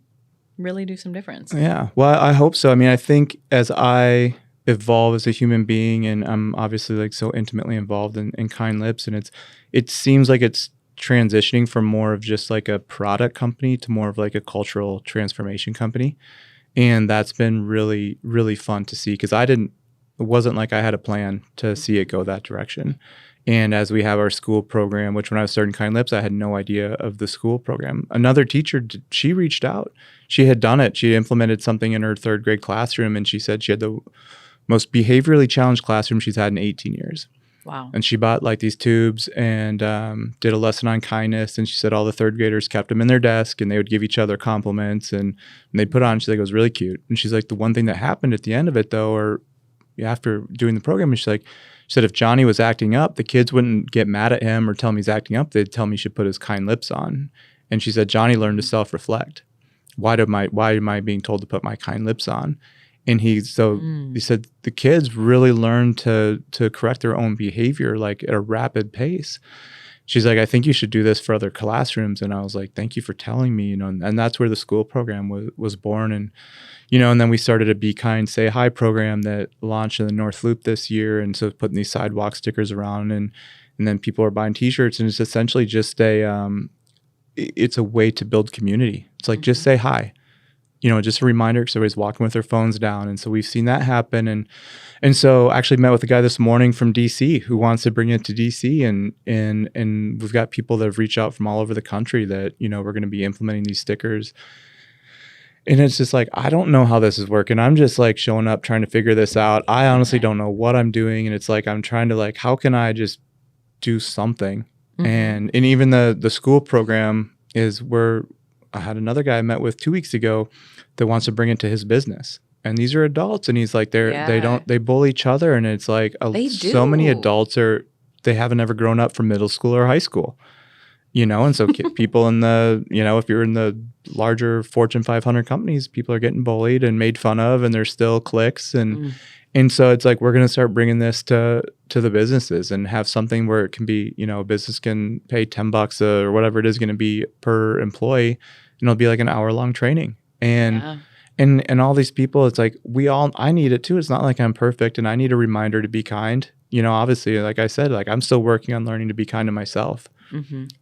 really do some difference.
Yeah. Well, I hope so. I mean, I think as I evolve as a human being, and I'm obviously like so intimately involved in Kind Lips, and it seems like it's transitioning from more of just like a product company to more of like a cultural transformation company. And that's been really, really fun to see, because it wasn't like I had a plan to see it go that direction. And as we have our school program, which when I was starting Kind Lips, I had no idea of the school program. Another teacher, she reached out. She had done it. She implemented something in her 3rd grade classroom, and she said she had the most behaviorally challenged classroom she's had in 18 years.
Wow.
And she bought like these tubes and did a lesson on kindness. And she said all the 3rd graders kept them in their desk and they would give each other compliments and they'd put on. She's like, it was really cute. And she's like, the one thing that happened at the end of it though, or after doing the program, she said if Johnny was acting up, the kids wouldn't get mad at him or tell him he's acting up. They'd tell me he should put his Kind Lips on. And she said, Johnny learned to self-reflect. Why am I being told to put my Kind Lips on? And he said the kids really learn to correct their own behavior like at a rapid pace. She's like, I think you should do this for other classrooms. And I was like, thank you for telling me, and that's where the school program was born. And, and then we started a Be Kind, Say Hi program that launched in the North Loop this year. And so putting these sidewalk stickers around and then people are buying t-shirts, and it's essentially just it's a way to build community. It's like, just say hi, just a reminder, because everybody's walking with their phones down. And so we've seen that happen. And so actually met with a guy this morning from DC who wants to bring it to DC. And we've got people that have reached out from all over the country that, we're going to be implementing these stickers. And it's just like, I don't know how this is working. I'm just like showing up, trying to figure this out. I honestly don't know what I'm doing. And it's like, I'm trying to like, how can I just do something? And even the school program is where I had another guy I met with 2 weeks ago that wants to bring it to his business. And these are adults, and he's like, they bully each other. And it's like, so many adults they haven't ever grown up from middle school or high school, and so people in the, if you're in the larger Fortune 500 companies, people are getting bullied and made fun of, and there's still cliques. And so it's like, we're going to start bringing this to the businesses and have something where it can be, a business can pay $10 or whatever it is going to be per employee. And it'll be like an hour-long training. And all these people, it's like, I need it too. It's not like I'm perfect and I need a reminder to be kind. Obviously, like I said, like I'm still working on learning to be kind to myself.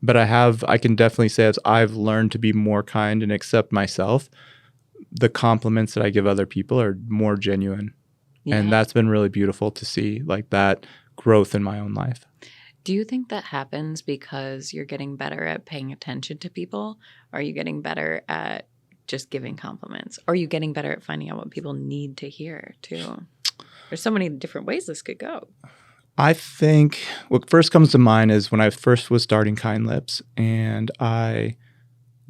But I can definitely say as I've learned to be more kind and accept myself, the compliments that I give other people are more genuine. Yeah. And that's been really beautiful to see, like that growth in my own life.
Do you think that happens because you're getting better at paying attention to people? Or are you getting better at just giving compliments? Or are you getting better at finding out what people need to hear too? There's so many different ways this could go.
I think what first comes to mind is when I first was starting Kind Lips, and I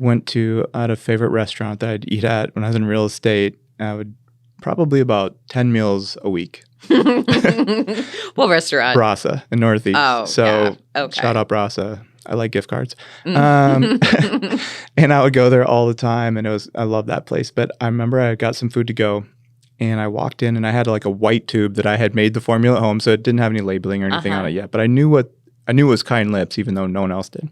had a favorite restaurant that I'd eat at when I was in real estate. I would probably about 10 meals a week.
What restaurant?
Brasa in Northeast.
Oh,
so
yeah. Okay.
Shout out Brasa. I like gift cards. And I would go there all the time, and I love that place. But I remember I got some food to go, and I walked in, and I had like a white tube that I had made the formula at home, so it didn't have any labeling or anything on it yet. But I knew it was Kind Lips, even though no one else did.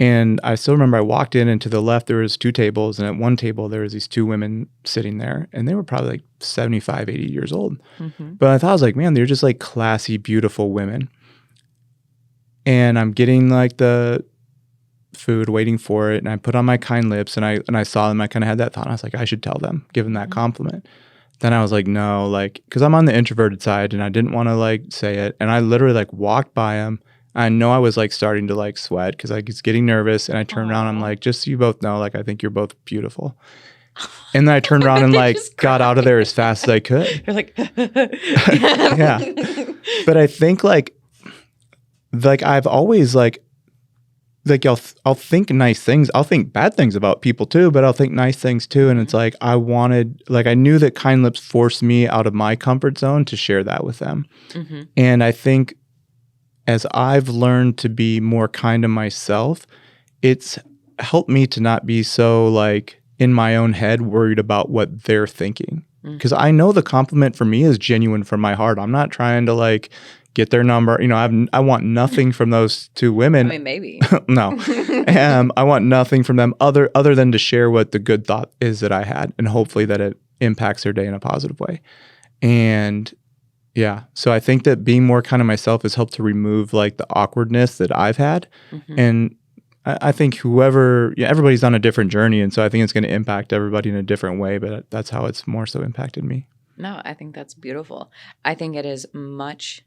And I still remember I walked in, and to the left there was 2 tables, and at one table there was these 2 women sitting there, and they were probably like 75, 80 years old. But I was like, man, they're just like classy, beautiful women. And I'm getting like the food, waiting for it, and I put on my Kind Lips, and I saw them. I kind of had that thought. And I was like, I should tell them, give them that compliment. Then I was like, no, like, because I'm on the introverted side, and I didn't want to like say it. And I literally like walked by them. I know I was like starting to like sweat because I was getting nervous, and I turned around. I'm like, just so you both know, like, I think you're both beautiful. And then I turned around and like got out of there as fast as I could.
You're like,
yeah. But I think like I've always like I'll think nice things. I'll think bad things about people too, but I'll think nice things too. And it's like, I knew that Kind Lips forced me out of my comfort zone to share that with them. And I think as I've learned to be more kind to myself, it's helped me to not be so like in my own head worried about what they're thinking. Because I know the compliment for me is genuine from my heart. I'm not trying to like get their number. I want nothing from those 2 women.
I mean, maybe.
No. I want nothing from them other than to share what the good thought is that I had, and hopefully that it impacts their day in a positive way. And yeah, so I think that being more kind of myself has helped to remove like the awkwardness that I've had. And I think everybody's on a different journey. And so I think it's going to impact everybody in a different way, but that's how it's more so impacted me.
No, I think that's beautiful. I think it is much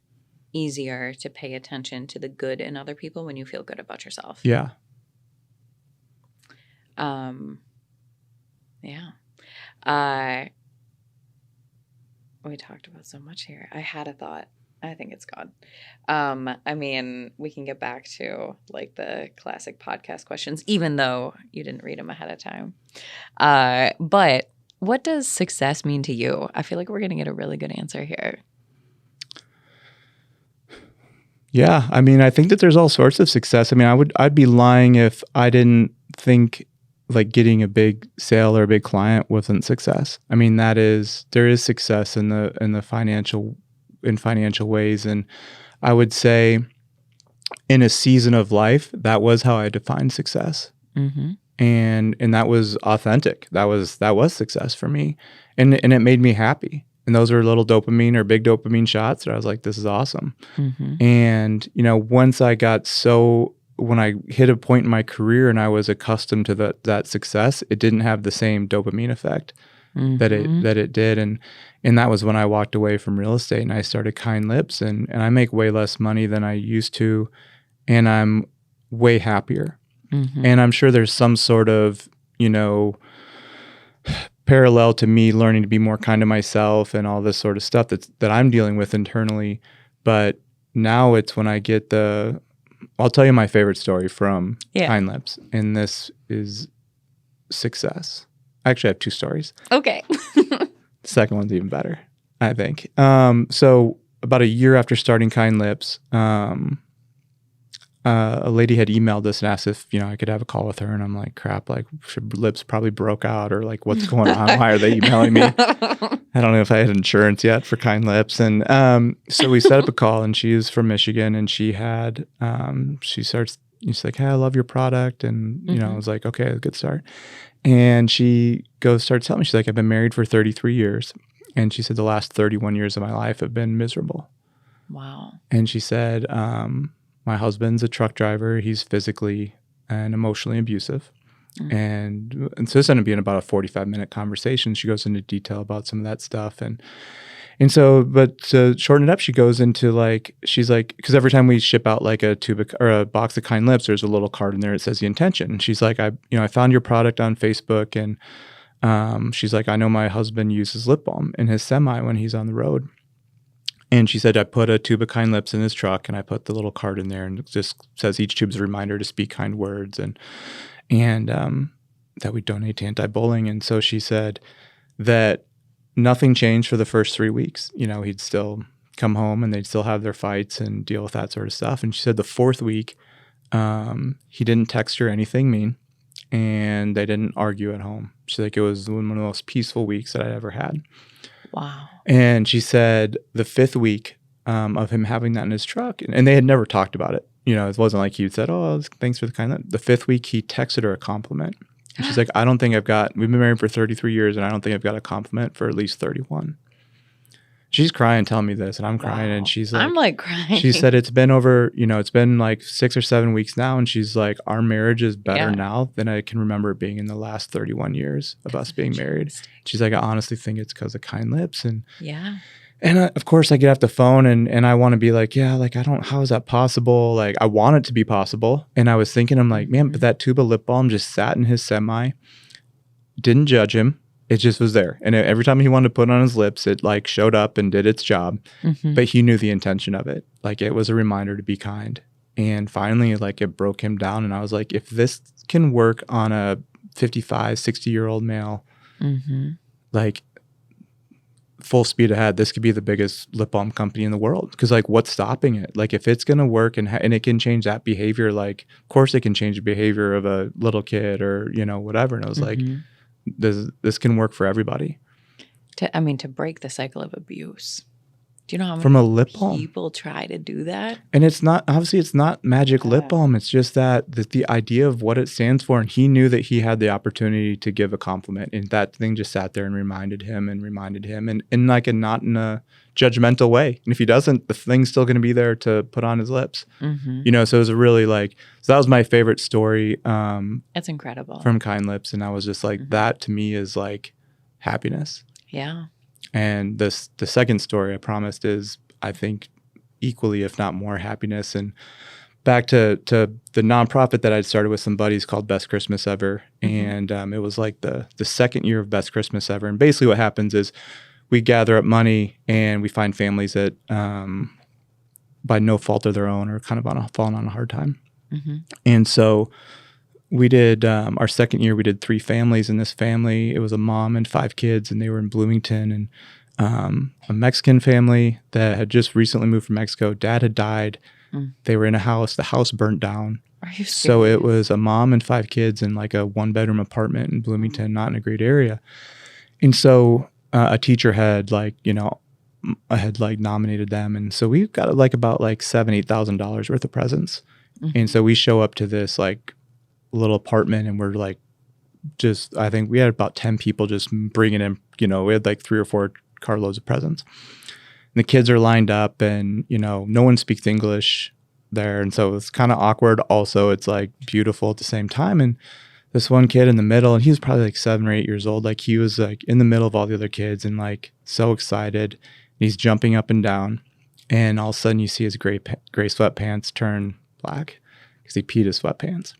easier to pay attention to the good in other people when you feel good about yourself.
Yeah.
Yeah. We talked about so much here. I had a thought. I think it's gone. I mean, we can get back to like the classic podcast questions, even though you didn't read them ahead of time. But what does success mean to you? I feel like we're going to get a really good answer here.
Yeah, I mean, I think that there's all sorts of success. I mean, I'd be lying if I didn't think like getting a big sale or a big client wasn't success. I mean, there is success in the financial ways. And I would say in a season of life, that was how I defined success.
Mm-hmm.
And that was authentic. That was success for me. And it made me happy. And those were little dopamine or big dopamine shots that I was like, this is awesome.
Mm-hmm.
And, once when I hit a point in my career and I was accustomed to that success, it didn't have the same dopamine effect that it did. And that was when I walked away from real estate and I started Kind Lips, and I make way less money than I used to, and I'm way happier.
Mm-hmm.
And I'm sure there's some sort of, parallel to me learning to be more kind to myself and all this sort of stuff that I'm dealing with internally. But now it's when I get I'll tell you my favorite story from Kind Lips, and this is success. I actually have two stories.
Okay.
The second one's even better, I think. So about a year after starting Kind Lips, a lady had emailed us and asked if, I could have a call with her. And I'm like, crap, like Lips probably broke out, or like, what's going on? Why are they emailing me? I don't know if I had insurance yet for Kind Lips. And so we set up a call, and she's from Michigan, and she's like, hey, I love your product. And, I was like, okay, good start. And she starts telling me, she's like, I've been married for 33 years. And she said, the last 31 years of my life have been miserable.
Wow.
And she said, my husband's a truck driver. He's physically and emotionally abusive. Mm-hmm. And so this ended up being about a 45-minute conversation. She goes into detail about some of that stuff. And so, but to shorten it up, she goes into she's like, because every time we ship out like a tube or a box of Kind Lips, there's a little card in there that says the intention. And she's like, I found your product on Facebook. And she's like, I know my husband uses lip balm in his semi when he's on the road. And she said, I put a tube of Kind Lips in his truck, and I put the little card in there, and it just says each tube's a reminder to speak kind words, and that we donate to anti-bullying. And so she said that nothing changed for the first 3 weeks. He'd still come home and they'd still have their fights and deal with that sort of stuff. And she said the fourth week, he didn't text her anything mean, and they didn't argue at home. She's like, it was one of the most peaceful weeks that I'd ever had.
Wow.
And she said the fifth week of him having that in his truck, and they had never talked about it. It wasn't like he said, oh, thanks for the Kind Lips. The fifth week, he texted her a compliment. And she's like, we've been married for 33 years, and I don't think I've got a compliment for at least 31. She's crying, telling me this, and I'm crying. And she's like,
I'm like crying.
She said it's been over, it's been like 6 or 7 weeks now. And she's like, our marriage is better now than I can remember it being in the last 31 years of us being married. She's like, I honestly think it's because of Kind Lips. And of course I get off the phone and I want to be like, how is that possible? Like, I want it to be possible. And I was thinking, I'm like, man, but that tube of lip balm just sat in his semi, didn't judge him. It just was there. And every time he wanted to put it on his lips, it like showed up and did its job. Mm-hmm. But he knew the intention of it. Like, it was a reminder to be kind. And finally, like, it broke him down. And I was like, if this can work on a 55, 60-year-old male, like, full speed ahead, this could be the biggest lip balm company in the world. Because, like, what's stopping it? Like, if it's going to work and it can change that behavior, like, of course it can change the behavior of a little kid or, whatever. And I was like, this can work for everybody.
To break the cycle of abuse. Do you know how many
from a lip balm
people try to do that?
And it's not magic lip balm. It's just that the idea of what it stands for. And he knew that he had the opportunity to give a compliment, and that thing just sat there and reminded him and like not in a judgmental way. And if he doesn't, the thing's still going to be there to put on his lips. So it was a really so that was my favorite story.
That's incredible.
From Kind Lips. And I was just like, that to me is like happiness.
Yeah.
And the second story I promised is, I think, equally, if not more, happiness. And back to the nonprofit that I'd started with some buddies called Best Christmas Ever. And it was like the second year of Best Christmas Ever. And basically what happens is we gather up money and we find families that by no fault of their own are kind of falling on a hard time. And so we did our second year, we did 3 families. In this family, it was a mom and 5 kids, and they were in Bloomington. And a Mexican family that had just recently moved from Mexico. Dad had died. They were in a house. The house burnt down.
Are you serious?
So it was a mom and 5 kids in like a 1-bedroom apartment in Bloomington, not in a great area. And so a teacher had had nominated them. And so we got like about like $7,000-8,000 worth of presents. And so we show up to this like little apartment and we're like, I think we had about 10 people just bringing in, we had like 3 or 4 carloads of presents. And the kids are lined up and, no one speaks English there. And so it's kind of awkward. Also, it's like beautiful at the same time. And this one kid in the middle, and he was probably like 7 or 8 years old. Like he was like in the middle of all the other kids and like so excited. And he's jumping up and down. And all of a sudden you see his gray sweatpants turn black because he peed his sweatpants.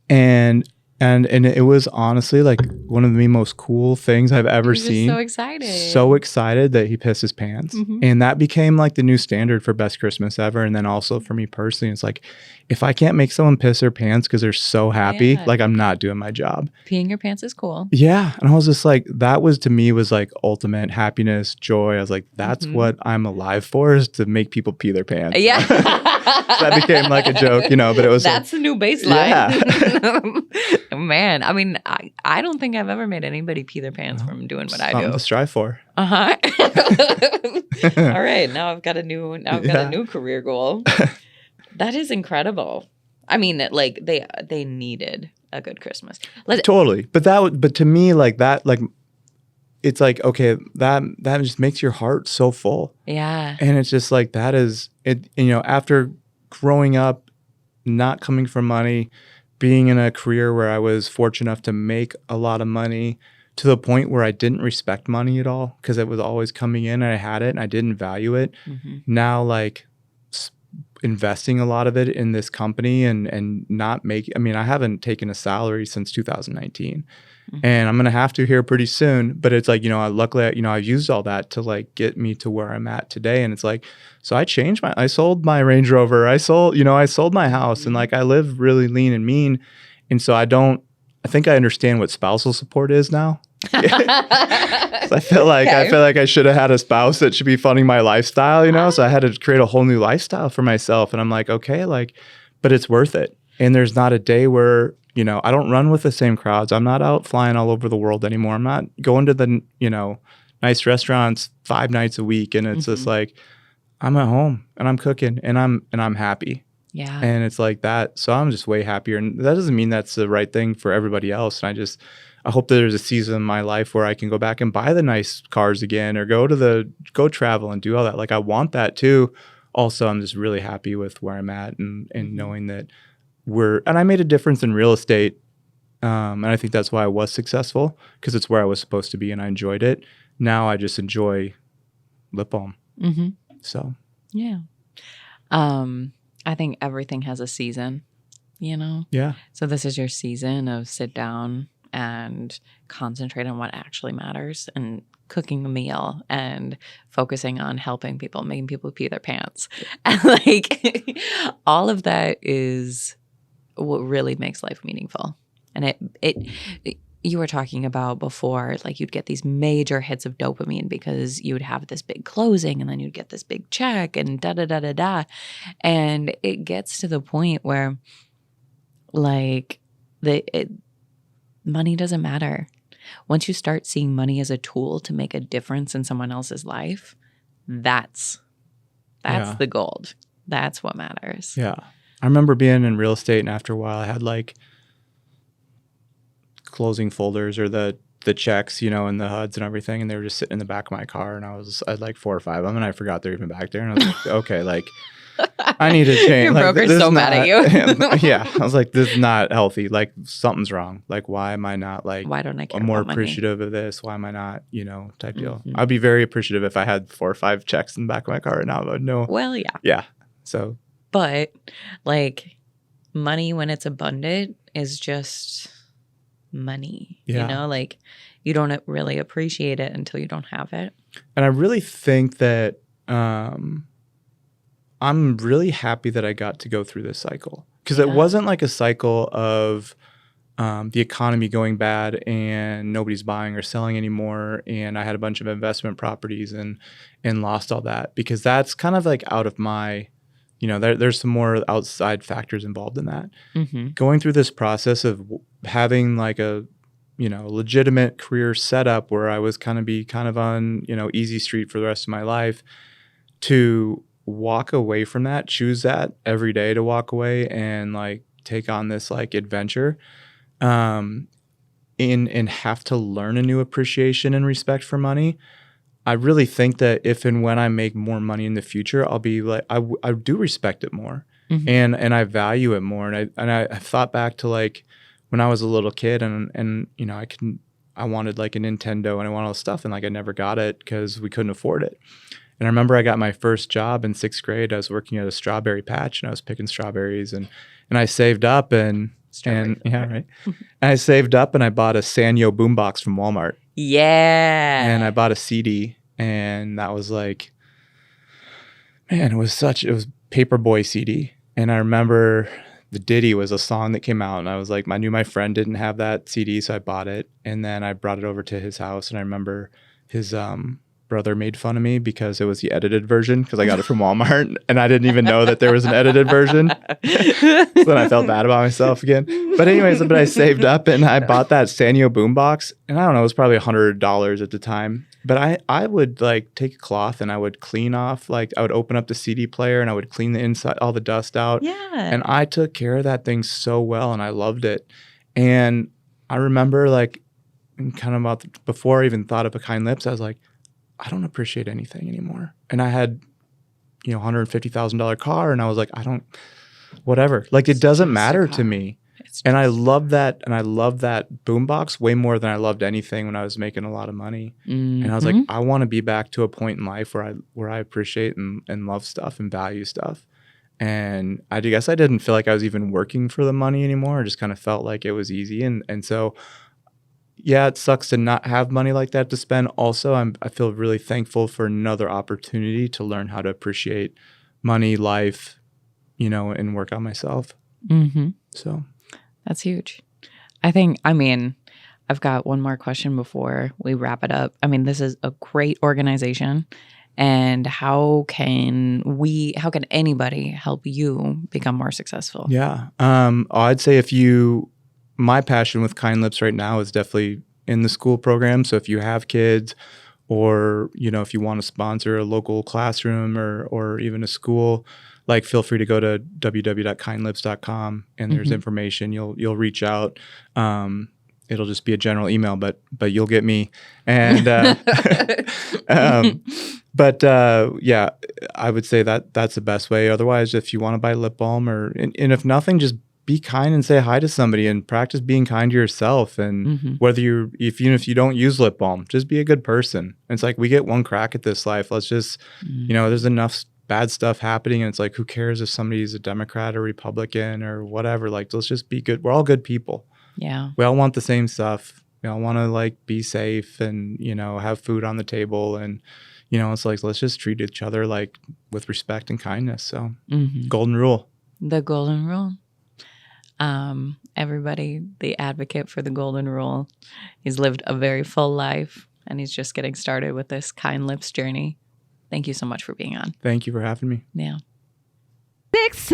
And it was honestly like one of the most cool things I've ever seen.
So excited.
So excited that he pissed his pants. And that became like the new standard for best Christmas ever. And then also for me personally, it's like, if I can't make someone piss their pants because they're so happy, like I'm not doing my job.
Peeing your pants is cool.
Yeah. And I was just like, that was to me was like ultimate happiness, joy. I was like, that's what I'm alive for, is to make people pee their pants.
Yeah.
That became like a joke, but it was
that's the new baseline. Yeah. Man, I mean, I don't think I've ever made anybody pee their pants from doing what I do.
Something to strive for.
All right, now I've got a new career goal. That is incredible. I mean, like they needed a good Christmas.
Totally, but to me, like that, like it's like, okay, that just makes your heart so full.
Yeah,
and it's just like that is it. After growing up, not coming from money, being in a career where I was fortunate enough to make a lot of money, to the point where I didn't respect money at all because it was always coming in and I had it and I didn't value it. Now, like investing a lot of it in this company and not make, I mean, I haven't taken a salary since 2019 and I'm going to have to here pretty soon, but it's like, luckily, I've used all that to like get me to where I'm at today. And it's like, so I sold my Range Rover. I sold my house and like, I live really lean and mean. And so I think I understand what spousal support is now. I feel like I should have had a spouse that should be funding my lifestyle, so I had to create a whole new lifestyle for myself. And I'm like, okay, like, but it's worth it. And there's not a day where, I don't run with the same crowds. I'm not out flying all over the world anymore. I'm not going to the, nice restaurants 5 nights a week. And it's just like, I'm at home and I'm cooking and I'm happy.
Yeah.
And it's like that. So I'm just way happier. And that doesn't mean that's the right thing for everybody else. And I hope that there's a season in my life where I can go back and buy the nice cars again or go travel and do all that. Like I want that too. Also, I'm just really happy with where I'm at and knowing that and I made a difference in real estate. And I think that's why I was successful, because it's where I was supposed to be and I enjoyed it. Now I just enjoy lip balm. So,
yeah. I think everything has a season,
Yeah.
So this is your season of sit down and concentrate on what actually matters and cooking a meal and focusing on helping people, making people pee their pants. And like all of that is what really makes life meaningful. And it you were talking about before, like you'd get these major hits of dopamine because you would have this big closing and then you'd get this big check and da-da-da-da-da. And it gets to the point where like money doesn't matter. Once you start seeing money as a tool to make a difference in someone else's life, that's the gold. That's what matters.
Yeah. I remember being in real estate and after a while I had like closing folders or the checks, and the HUDs and everything, and they were just sitting in the back of my car and I had like 4 or 5 of them and I forgot they're even back there and I was like, okay, like I need to change.
Your
like,
broker's so mad at you.
Yeah. I was like, this is not healthy. Like something's wrong. Like why am I not like,
why don't I care
I'm more
about
appreciative of this? Why am I not, type deal. I'd be very appreciative if I had 4 or 5 checks in the back of my car right now. I would know.
Well, yeah.
Yeah. So.
But like money when it's abundant is just money.
Yeah.
Like you don't really appreciate it until you don't have it.
And I really think that I'm really happy that I got to go through this cycle, because it wasn't like a cycle of the economy going bad and nobody's buying or selling anymore. And I had a bunch of investment properties and lost all that, because that's kind of like out of my there's some more outside factors involved in that.
Mm-hmm.
Going through this process of having like a, legitimate career setup where I was kind of on, easy street for the rest of my life, to walk away from that, choose that every day to walk away and like take on this like adventure, and have to learn a new appreciation and respect for money. I really think that if and when I make more money in the future, I'll be like, I do respect it more,
Mm-hmm.
and I value it more. And I thought back to like when I was a little kid, and I wanted like a Nintendo and I wanted all this stuff, and like I never got it because we couldn't afford it. And I remember I got my first job in 6th grade. I was working at a strawberry patch, and I was picking strawberries, and I saved up and yeah, right. And I saved up and I bought a Sanyo boombox from Walmart.
Yeah.
And I bought a CD, and that was like, man, it was Paperboy CD. And I remember the ditty was a song that came out, and I was like, I knew my friend didn't have that CD, so I bought it. And then I brought it over to his house, and I remember his brother made fun of me because it was the edited version, because I got it from Walmart and I didn't even know that there was an edited version. So then I felt bad about myself again. But anyways, I saved up and I bought that Sanyo boombox, and I don't know, it was probably $100 at the time. But I would like take a cloth and I would clean off, like I would open up the CD player and I would clean the inside, all the dust out.
Yeah.
And I took care of that thing so well, and I loved it. And I remember like kind of before I even thought of a Kind Lips, I was like, I don't appreciate anything anymore. And I had, $150,000 car, and I was like, whatever. Like it doesn't matter to me. And I love that. And I love that boombox way more than I loved anything when I was making a lot of money.
Mm-hmm.
And I was like, I want to be back to a point in life where I appreciate and love stuff and value stuff. And I guess I didn't feel like I was even working for the money anymore. I just kind of felt like it was easy. And so, yeah, it sucks to not have money like that to spend. Also, I feel really thankful for another opportunity to learn how to appreciate money, life, and work on myself.
Mm-hmm.
So
that's huge. I've got one more question before we wrap it up. This is a great organization. And how can anybody help you become more successful?
Yeah. I'd say my passion with Kind Lips right now is definitely in the school program. So if you have kids, or, if you want to sponsor a local classroom or even a school, like feel free to go to www.kindlips.com, and there's information. You'll reach out. It'll just be a general email, but you'll get me. And yeah, I would say that's the best way. Otherwise, if you want to buy lip balm and if nothing, just be kind and say hi to somebody and practice being kind to yourself. And even if you don't use lip balm, just be a good person. And it's like, we get one crack at this life. Let's just, there's enough bad stuff happening. And it's like, who cares if somebody's a Democrat or Republican or whatever? Like, let's just be good. We're all good people.
Yeah.
We all want the same stuff. We all want to like be safe and, have food on the table. And, it's like, let's just treat each other like with respect and kindness. So golden rule.
The golden rule. Everybody, the advocate for the golden rule. He's lived a very full life, and he's just getting started with this Kind Lips journey. Thank you so much for being on.
Thank you for having me.
Yeah.
Success!